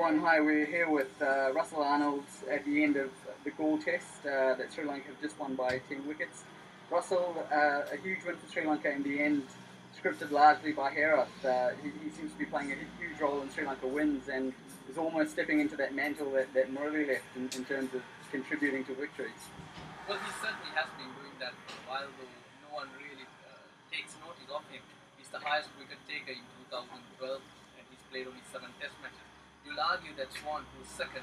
everyone, hi, we're here with Russell Arnold at the end of the goal test that Sri Lanka have just won by 10 wickets. Russell, a huge win for Sri Lanka in the end, scripted largely by Herath. He seems to be playing a huge role in Sri Lanka wins and is almost stepping into that mantle that Murali left in terms of contributing to victories. Well, he certainly has been doing that for a while, though no one really takes notice of him. He's the highest wicket taker in 2012, and he's played only 7 Test matches. You'll argue that Swan, who's second,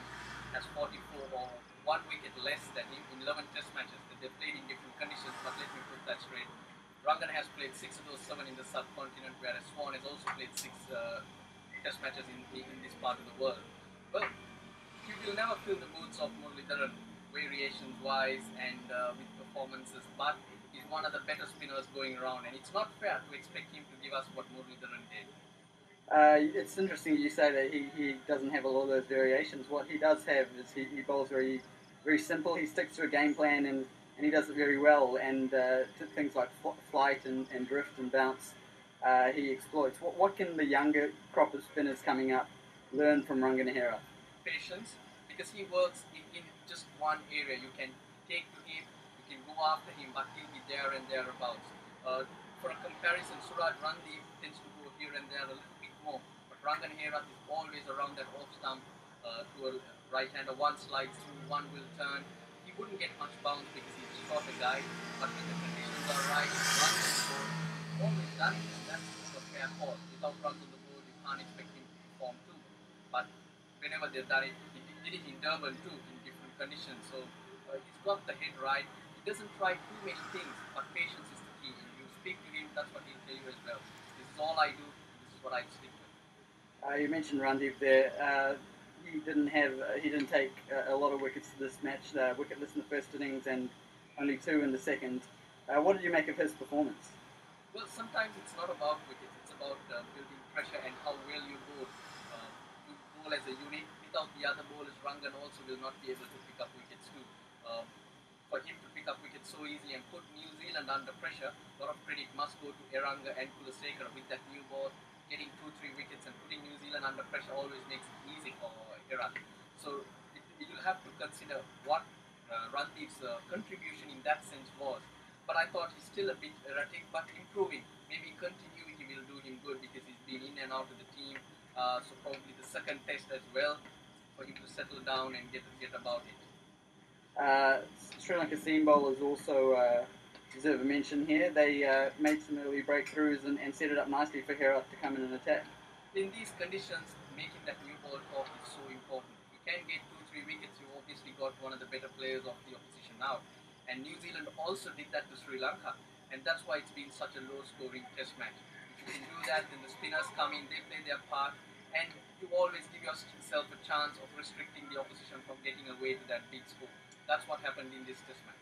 has 44 or 1 wicket less than him in 11 Test matches. That they've played in different conditions, but let me put that straight. Rangan has played 6 of those 7 in the subcontinent, whereas Swan has also played 6 Test matches in this part of the world. Well, you will never fill the boots of Muralidharan variations wise and with performances, but he's one of the better spinners going around, and it's not fair to expect him to give us what Muralidharan did. It's interesting you say that he doesn't have a lot of those variations. What he does have is he bowls very simple. He sticks to a game plan and he does it very well. And things like flight and drift and bounce, he exploits. What can the younger crop of spinners coming up learn from Ranganahera? Patience, because he works in just one area. You can take to him, you can go after him, but he'll be there and thereabouts. For a comparison, Suraj Randeep tends to go here and there a little bit more, but Rangan Herath is always around that off stump to a right-hander. One slides through, one will turn. He wouldn't get much bounce because he's a shorter guy, but when the conditions are right, runs on the board, he's always done it, and that's a fair call. Without runs on the board, you can't expect him to perform too. But whenever they've done it, he did it in Durban too, in different conditions. So he's got the head right. He doesn't try too many things, but patience is the key. And you speak to him, that's what he'll tell you as well. This is all I do. This is what I stick with. You mentioned Randeep there. He didn't take a lot of wickets this match. Wicketless in the first innings and only 2 in the second. What did you make of his performance? Well, sometimes it's not about wickets. It's about building pressure and how well you bowl. You bowl as a unit. Without the other bowlers, Rangan also will not be able to pick up wickets too. For him to pick up wickets so easily and put New Zealand under pressure, a lot of credit must go to Eranga and Kulasekara with that new ball. Getting 2-3 wickets and putting New Zealand under pressure always makes it easy for Herath. So you'll have to consider what Randeep's contribution in that sense was. But I thought he's still a bit erratic, but improving. Maybe continuity will do him good because he's been in and out of the team. So probably the second test as well for him to settle down and get about it. Sri Lanka seam bowlers also deserve a mention here. They made some early breakthroughs and set it up nicely for Herath to come in and attack. In these conditions, making that new ball talk is so important. You can get 2-3 wickets, you obviously got one of the better players of the opposition now. And New Zealand also did that to Sri Lanka, and that's why it's been such a low-scoring test match. If you can do that, then the spinners come in, they play their part, and you always give yourself a chance of restricting the opposition from getting away to that big score. That's what happened in this test match.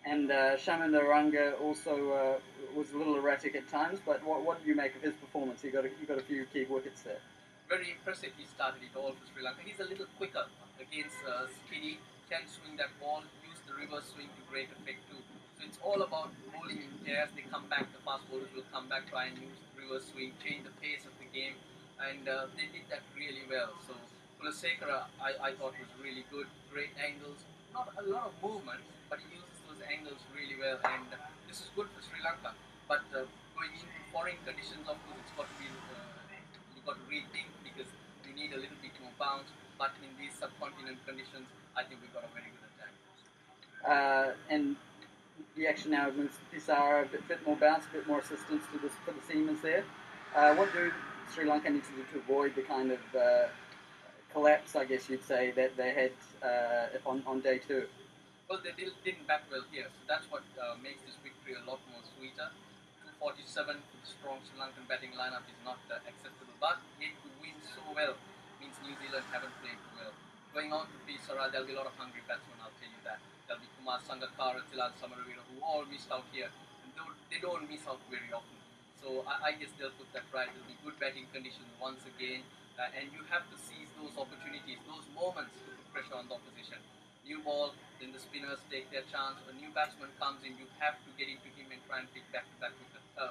And Shaman Naranga also was a little erratic at times, but what did you make of his performance? He got a few key wickets there. Very impressive. He started it all for Sri Lanka. He's a little quicker against Skiddy, can swing that ball, use the reverse swing to great effect too. So it's all about bowling in pairs. They come back, the fast bowlers will come back, try and use reverse swing, change the pace of the game, and they did that really well. So Kulasekara, I thought was really good, great angles, not a lot of movement, but he uses those angles really well, and this is good for Sri Lanka. But going into foreign conditions, of course, it's got to be you got to rethink because you need a little bit more bounce. But in these subcontinent conditions, I think we got a very good attack. And the action now moves to Pisara, a bit more bounce, a bit more assistance for the seamers there. What do Sri Lanka need to do to avoid the kind of collapse, I guess you'd say, that they had on day 2? Well, they didn't bat well here, so that's what makes this victory a lot more sweeter. 247 with a strong Sri Lankan batting lineup is not acceptable, but yet to win so well means New Zealand haven't played well. Going on to Pisara, there'll be a lot of hungry batsmen, I'll tell you that. There'll be Kumar Sangakkara, Thilan Samaravira, who all missed out here, and they don't miss out very often. So I guess they'll put that right. There'll be good batting conditions once again, and you have to seize those opportunities, those moments to put pressure on the opposition. New ball, then the spinners take their chance. A new batsman comes in, you have to get into him and try and pick back-to-back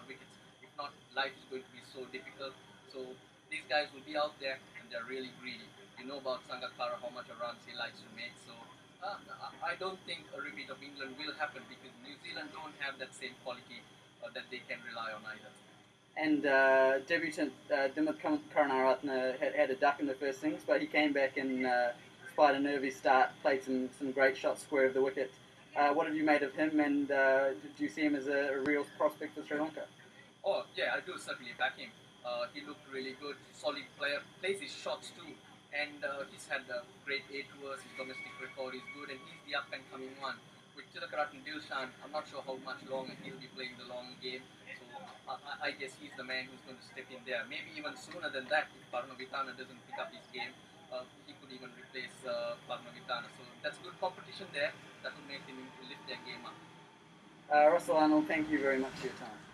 wickets. If not, life is going to be so difficult. So these guys will be out there and they're really greedy. You know about Sangakkara, how much runs he likes to make. So I don't think a repeat of England will happen because New Zealand don't have that same quality that they can rely on either. And debutant Dimith Karunaratne had a duck in the first innings, but he came back and, despite a nervy start, played some great shots square of the wicket. What have you made of him, and do you see him as a real prospect for Sri Lanka? Oh, yeah, I do certainly back him. He looked really good, solid player, plays his shots too, and he's had a great 8 tours, his domestic record is good, and he's the up and coming one. With Tilakarat and Dilshan, I'm not sure how much longer he'll be playing the long game, so I guess he's the man who's going to step in there. Maybe even sooner than that, if Parnavitana doesn't pick up his game, he could even replace Parnavitana. So that's good competition there. That will make him lift their game up. Russell Arnold, thank you very much for your time.